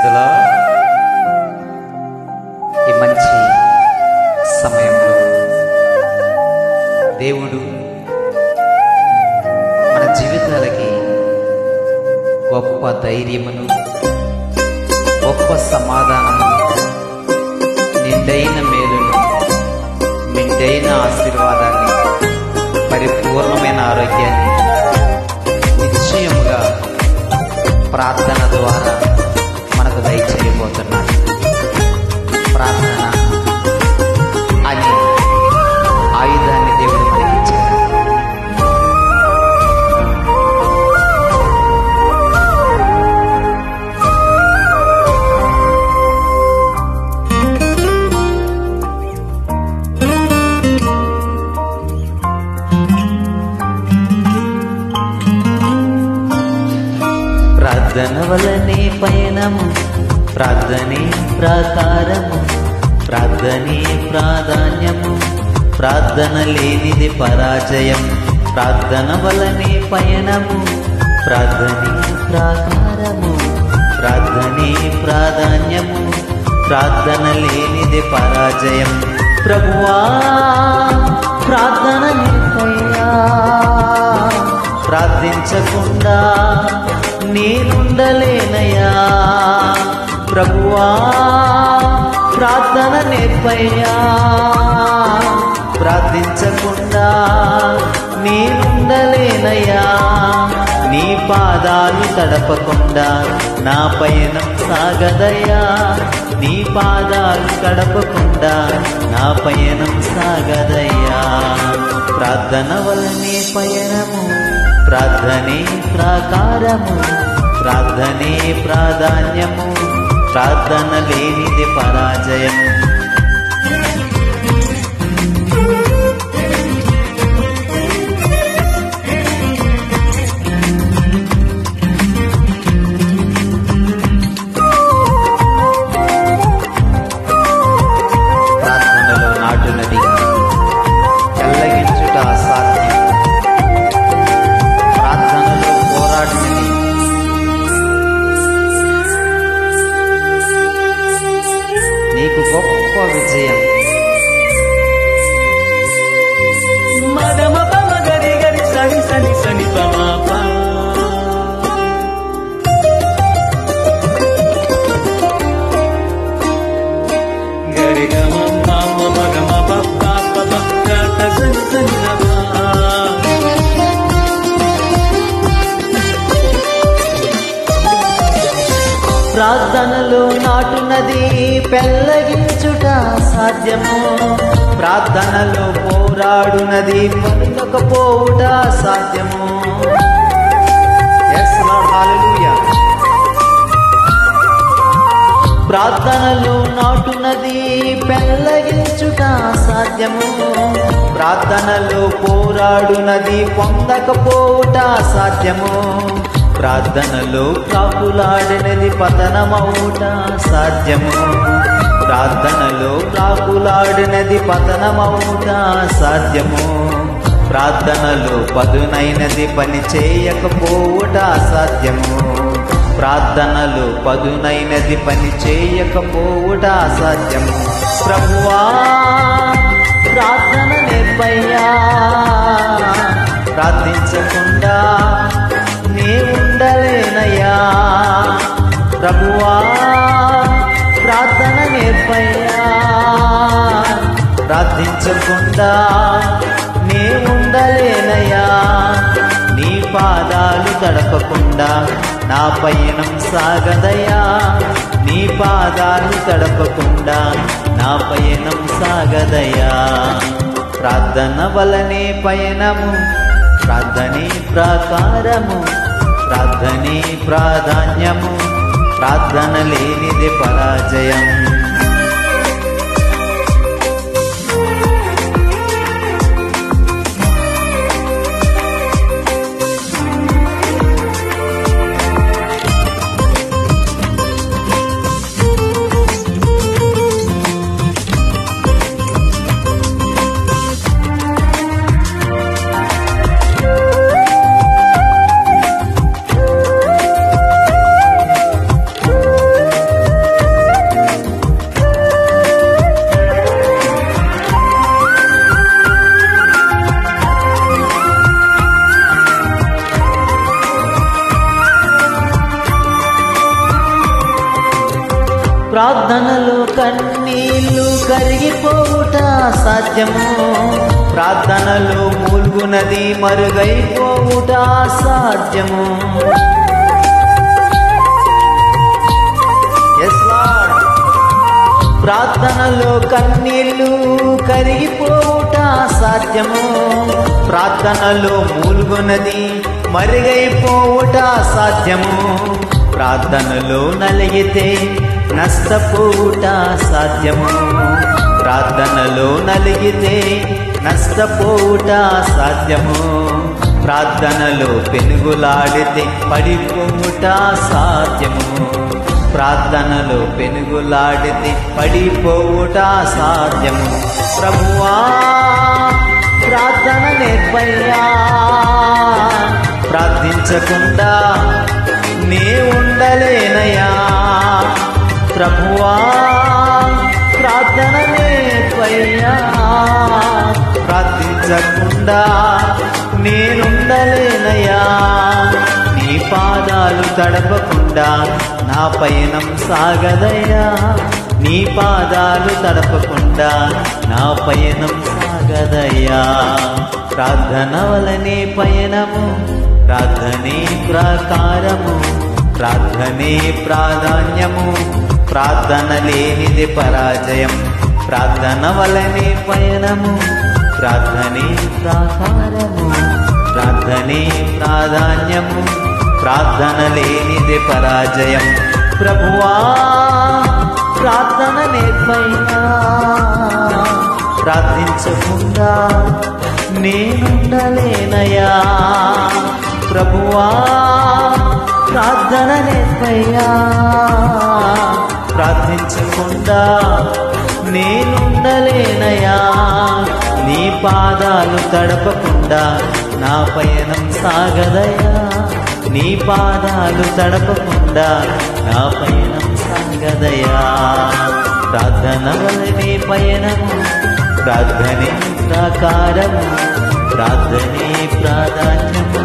ప్రైజ్లా ఈ మంచి సమయంలో దేవుడు మన జీవితాలకి గొప్ప ధైర్యమును, గొప్ప సమాధానము, నిండైన మేలును, మెండైన ఆశీర్వాదాన్ని, పరిపూర్ణమైన ఆరోగ్యాన్ని నిశ్చయముగా ప్రార్థన ద్వారా మనకు దయచేయబోతున్నాడు. ప్రార్థన అనే ఆయుధాన్ని దేవుడు మనకిచ్చాడు. ప్రార్థన వలనే పయనము, ప్రార్థనే ప్రాకారము, ప్రార్థనే ప్రాధాన్యము, ప్రార్థన లేనిది పరాజయం. ప్రార్థన వలనే పయనము, ప్రార్థనే ప్రాకారము, ప్రార్థనే ప్రాధాన్యము, ప్రార్థన లేనిది పరాజయం. ప్రభువా ప్రార్థన నేర్పయ్యా, ప్రార్థించకుండా నేనుండలేనయ్యా. ప్రభువా ప్రార్థన నేర్పయ్యా, ప్రార్థించకుండా నేనుండలేనయ్యా. నీ పాదాలు తడపకుండా నా పయనం సాగదయ్యా. నీ పాదాలు తడపకుండా నా పయనం సాగదయ్యా. ప్రార్థన వలనే పయనము, ప్రార్థనే ప్రాకారము, ప్రార్థనే ప్రాధాన్యము, ప్రార్థన లేనిది పరాజయం. ప్రార్థనలో నాటునది కల్లగించుట అసాధ్యం. ప్రార్థనలో పోరాడినది నీకు గొప్ప విజయం. మగమ పమ గరి గరి సని సని సని పమ గరి గమ మమ మగమ పప్ప పప్ప సని సని ప్రార్థనలో నాటునది పెళ్ళగించుట సాధ్యము. ప్రార్థనలో పోరాడునది పలుకకపోవుట సాధ్యము. Yes, Lord, hallelujah. ప్రార్థనలో నాటునది పెళ్ళగించుట సాధ్యము. ప్రార్థనలో పోరాడునది పొందకపోవుట సాధ్యము. ప్రార్థనలో కాకులాడినది పతనమవుట సాధ్యము. ప్రార్థనలో కాకులాడినది పతనమవుట సాధ్యము. ప్రార్థనలో పదునైనది పని చేయకపోవుట అసాధ్యము. ప్రార్థనలో పదునైనది పని చేయకపోవుట అసాధ్యము. ప్రభువా ప్రార్థన నేర్పయ్యా, ప్రార్థించకుండా నే ఉండలేనయ్యా. ప్రభువా ప్రార్థన నేర్పయ్యా, ప్రార్థించకుండా నే ఉండలేనయ్యా. నీ పాదాలు తడపకుండా నా పయనం సాగదయ్యా. నీ పాదాలు తడపకుండా నా పయనం సాగదయ్యా. ప్రార్థన వలనే పయనము, ప్రార్థనే ప్రాకారము, ప్రార్థనే ప్రాధాన్యము, ప్రార్థన లేనిది పరాజయం. ప్రార్థనలో కన్నీళ్లు కరిగిపోవుట సాధ్యము, ప్రార్థనలో మూల్గునది మరుగైపోవుట సాధ్యము. Yes, Lord. ప్రార్థనలో కన్నీళ్లు కరిగిపోవుట సాధ్యము, ప్రార్థనలో మూల్గునది మరుగైపోవుట సాధ్యము. ప్రార్థనలో నలిగితే నష్టపోవుట సాధ్యము, ప్రార్థనలో నలిగితే నష్టపోవుట సాధ్యము. ప్రార్థనలో పెనుగులాడితే పడిపోవుట సాధ్యము, ప్రార్థనలో పెనుగులాడితే పడిపోవుట సాధ్యము. ప్రభువా ప్రార్థన నేర్పయ్యా, ప్రార్థించకుండా నే ఉండలేనయ్యా. ప్రభువా ప్రార్థన నేర్పయ్యా, ప్రార్థించకుండా నేనుండలేనయ్యా. నీ పాదాలు తడపకుండా నా పయనం సాగదయ్యా, నీ పాదాలు తడపకుండా నా పయనం సాగదయ్యా. ప్రార్థన వలనే పయనము, ప్రార్థనే ప్రాకారము, ప్రార్థనే ప్రాధాన్యము, ప్రార్థన లేనిది పరాజయం. ప్రార్థన వలనే పయనము, ప్రార్థనే ప్రాకారము, ప్రార్థనే ప్రాధాన్యము, ప్రార్థన లేనిది పరాజయం. ప్రభువా ప్రార్థన నేర్పయ్యా, ప్రార్థించకుండా నేనుండలేనయ్యా. ప్రభువా ప్రార్థన నేర్పయ్యా, ప్రార్థించకుండా నేనుండలేనయ్యా. నీ పాదాలు తడపకుండా నా పయనం సాగదయ్యా, నీ పాదాలు తడపకుండా నా పయనం సాగదయ్యా. ప్రార్థన వలనే పయనము, ప్రార్థనే ప్రాకారము, ప్రార్థనే ప్రాధాన్యము,